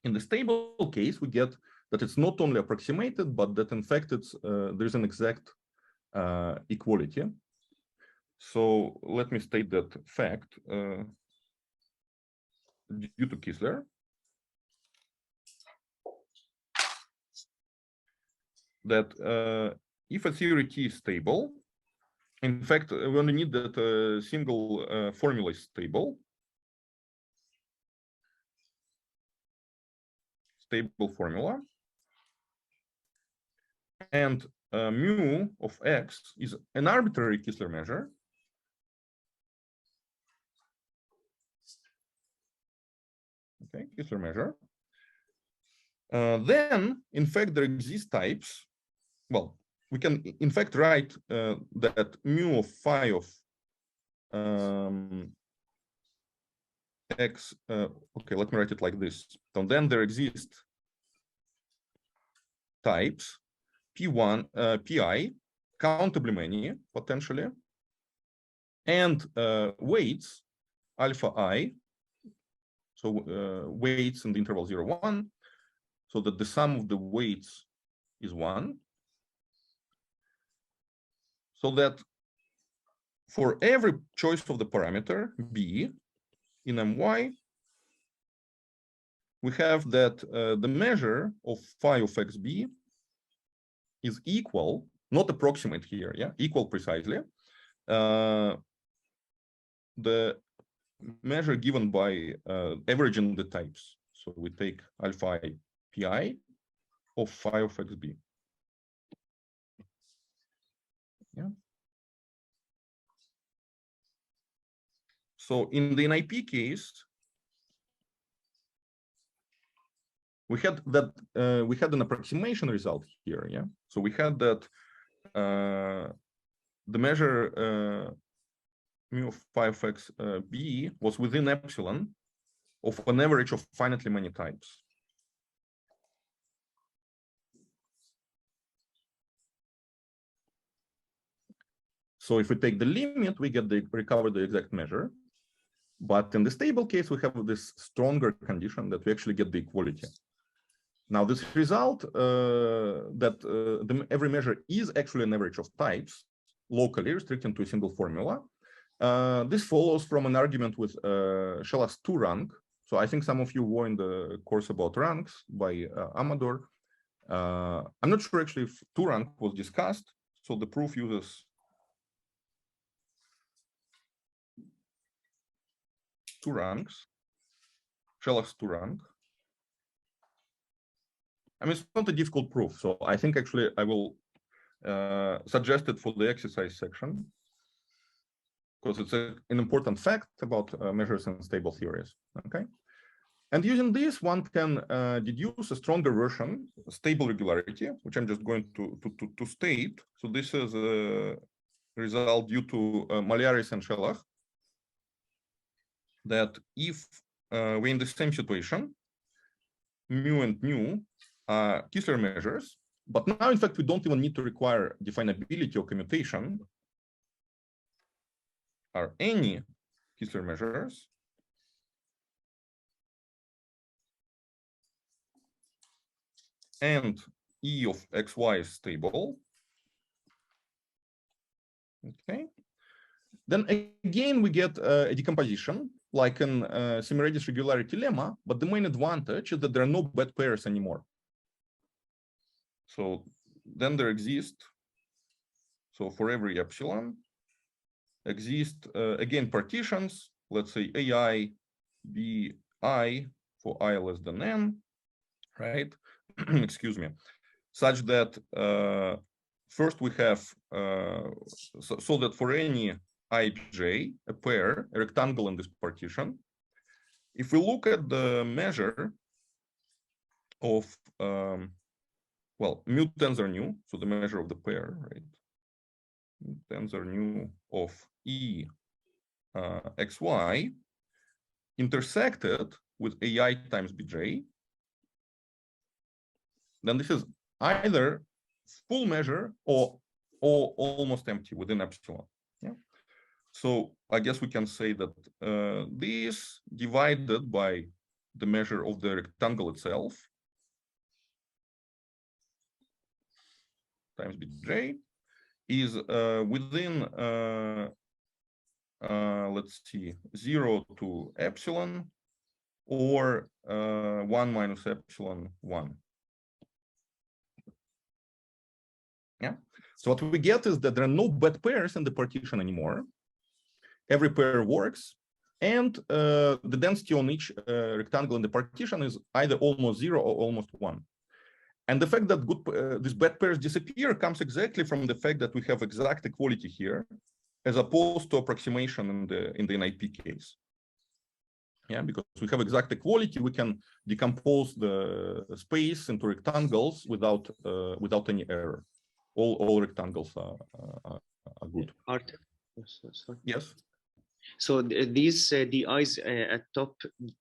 In the stable case, we get that it's not only approximated, but that in fact it's there's an exact equality. So let me state that fact due to Kissler. That if a theory T is stable, in fact, we only need that a single formula is stable. Stable formula. And mu of x is an arbitrary Kistler measure. Okay, Kistler measure. Then, in fact, there exist types. Well, we can, in fact, write that mu of phi of x. Okay, let me write it like this. So then there exist types p1, pi, countably many potentially, and weights alpha I. So weights in the interval 0, 1, so that the sum of the weights is 1. So that for every choice of the parameter b in my, we have that the measure of phi of xb is equal, not approximate here, yeah, equal precisely, the measure given by averaging the types. So we take alpha I pi of phi of xb. Yeah. So in the NIP case, we had that we had an approximation result here. Yeah. So we had that the measure mu of phi of x b was within epsilon of an average of finitely many types. So if we take the limit, we get recover the exact measure. But in the stable case, we have this stronger condition that we actually get the equality. Now, this result that every measure is actually an average of types, locally restricted to a single formula. This follows from an argument with Shellach's 2 rank. So I think some of you were in the course about ranks by Amador. I'm not sure actually if 2 rank was discussed. So the proof uses 2 ranks, Shellach's 2 rank. I mean, it's not a difficult proof. So I think actually I will suggest it for the exercise section, because it's an important fact about measures in stable theories. Okay. And using this, one can deduce a stronger version, stable regularity, which I'm just going to state. So this is a result due to Maliaris and Shellach, that if we're in the same situation, mu and nu are Kistler measures, but now in fact we don't even need to require definability or commutation, are any Kistler measures and E of xy is stable. Okay. Then again, we get a decomposition like in Semiramis regularity lemma, but the main advantage is that there are no bad pairs anymore. So then there exist, so for every epsilon, exist again partitions, let's say AI, BI for I less than n, right? Excuse me, such that first we have, so that for any ij, a pair, a rectangle in this partition, if we look at the measure of, well, mu tensor nu, so the measure of the pair, right? Tensor nu of E xy intersected with AI times bj, then this is either full measure or almost empty within epsilon. Yeah. So I guess we can say that this divided by the measure of the rectangle itself times bj is within, let's see, 0 to epsilon or 1 minus epsilon 1. Yeah. So what we get is that there are no bad pairs in the partition anymore. Every pair works, and the density on each rectangle in the partition is either almost 0 or almost 1. And the fact that these bad pairs disappear comes exactly from the fact that we have exact equality here, as opposed to approximation in the NIP case. Yeah, because we have exact equality, we can decompose the space into rectangles without any error. All rectangles are good. Artem. Sorry. Yes. So these DIs at top,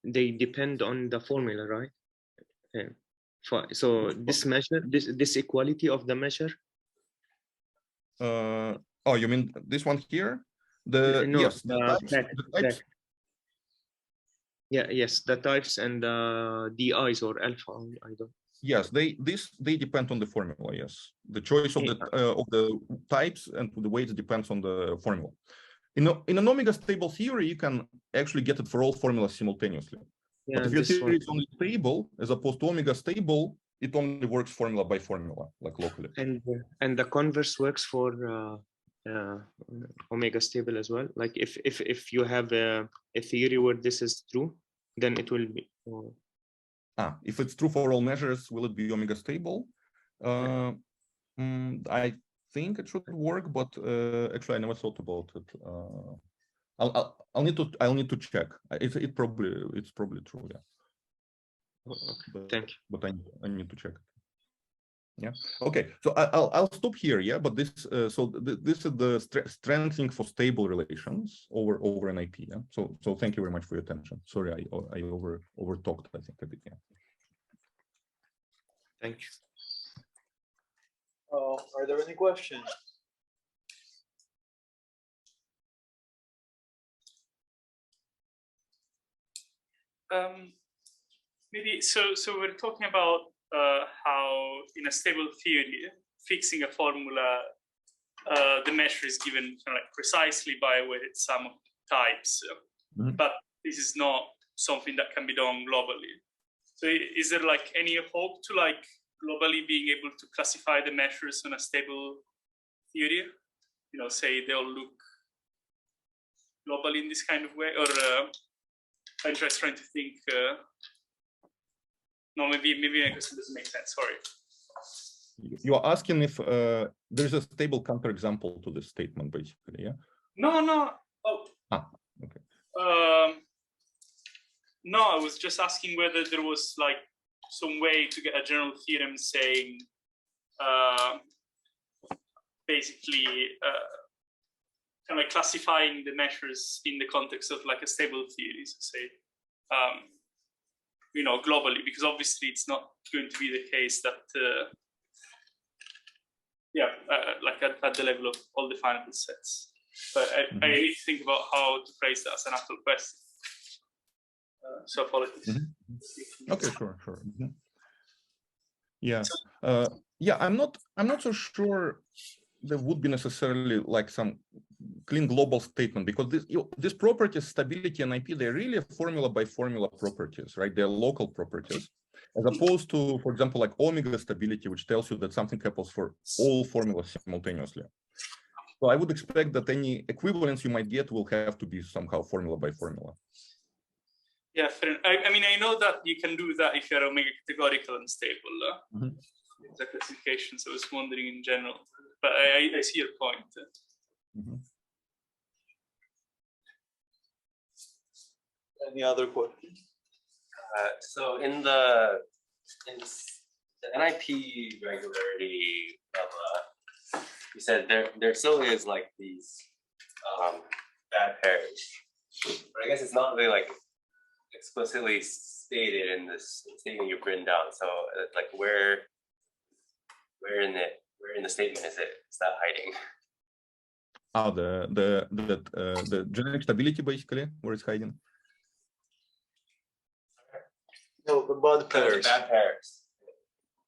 they depend on the formula, right? So this measure, this equality of the measure. Oh, you mean this one here? No, Yes, the types. Yeah, yes, the types and the DIs or alpha. I don't. Yes, they depend on the formula. Yes, the choice of the types and the weights depends on the formula. In an omega stable theory, you can actually get it for all formulas simultaneously. Yeah, but if your theory is only stable, as opposed to omega stable, it only works formula by formula, like locally. And the converse works for omega stable as well. Like if you have a theory where this is true, then it will be. If it's true for all measures, will it be omega stable? I think it should work, but actually I never thought about it. I'll need to check. It's probably true. Yeah. Thank you. But I need to check. Yeah. Okay. So I'll stop here. Yeah. But this this is the strengthening for stable relations over NIP. Yeah. So thank you very much for your attention. Sorry, I over talked, I think, a bit. Yeah. Thank you. Are there any questions? Maybe so we're talking about how in a stable theory, fixing a formula, the measure is given kind of like precisely by a weighted sum of types, but this is not something that can be done globally. So is there like any hope to like globally being able to classify the measures on a stable theory? You know, say they all look globally in this kind of way, or I'm just trying to think. No, maybe my question doesn't make sense. Sorry. You are asking if there's a stable counterexample to this statement, basically, yeah? No. Oh. Okay. No, I was just asking whether there was like some way to get a general theorem saying, basically, kind of like classifying the measures in the context of like a stable theory, so say, you know, globally, because obviously it's not going to be the case that, like at the level of all definable sets. But I need to think about how to phrase that as an actual question. So apologies. Okay, sure. Yeah, yeah. I'm not so sure there would be necessarily like some clean global statement, because these properties, stability and IP, they're really formula by formula properties, right? They're local properties, as opposed to, for example, like omega stability, which tells you that something happens for all formulas simultaneously. So I would expect that any equivalence you might get will have to be somehow formula by formula. Yeah, fair. I mean, I know that you can do that if you're omega categorical and stable. The classification. So I was wondering in general, but I see your point. Any other questions? So in the NIP regularity lemma, you said there still is like these bad pairs, but I guess it's not really like explicitly stated in this statement you've written down. So like where in the statement is that hiding? The generic stability, basically, where it's hiding. No, the bad pairs. Bad pairs.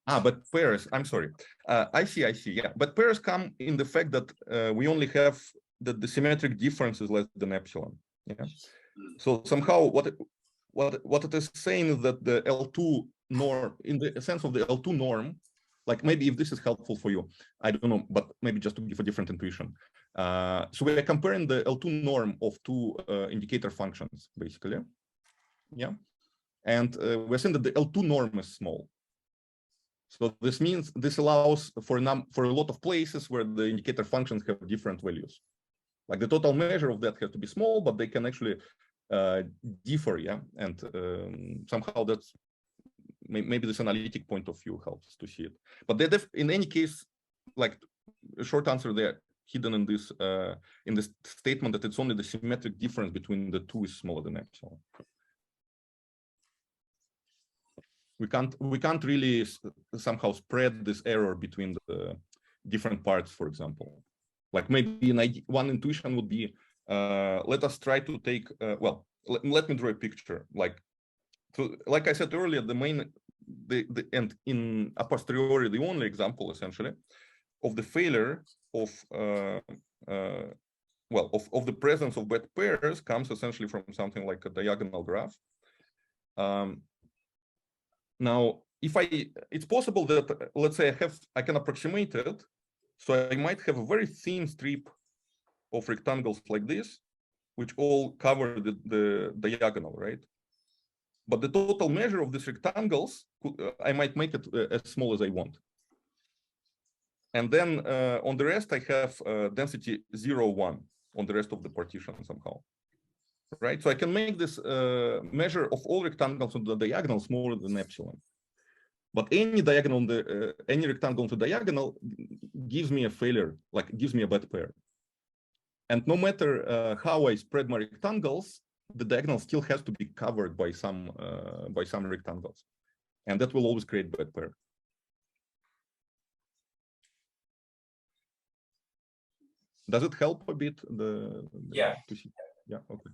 But pairs, I'm sorry. I see, yeah. But pairs come in the fact that we only have that the symmetric difference is less than epsilon. Yeah. So somehow what it is saying is that the L2 norm, in the sense of the L2 norm, like maybe if this is helpful for you, I don't know, but maybe just to give a different intuition. So we are comparing the L2 norm of two indicator functions, basically. Yeah. And we're saying that the L2 norm is small. So this means this allows for a lot of places where the indicator functions have different values. Like the total measure of that has to be small, but they can actually differ, yeah. And somehow that's maybe this analytic point of view helps to see it. But they in any case, like a short answer there hidden in this statement that it's only the symmetric difference between the two is smaller than epsilon. We can't really somehow spread this error between the different parts, for example. Like maybe one intuition would be, let us try to take, well, let me draw a picture. Like I said earlier, and in a posteriori, the only example essentially of the failure of, of the presence of bad pairs comes essentially from something like a diagonal graph. Now, it's possible that, let's say I can approximate it. So I might have a very thin strip of rectangles like this, which all cover the diagonal, right? But the total measure of these rectangles, I might make it as small as I want. And then on the rest, I have density 0, 1 on the rest of the partition somehow, right? So I can make this measure of all rectangles on the diagonal smaller than epsilon. But any diagonal, any rectangle on the diagonal gives me a failure, like gives me a bad pair. And no matter how I spread my rectangles, the diagonal still has to be covered by some rectangles, and that will always create bad pair. Does it help a bit? Yeah. Yeah. Okay.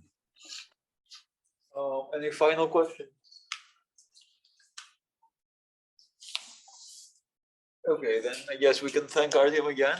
Any final questions? Okay, then I guess we can thank Artem again.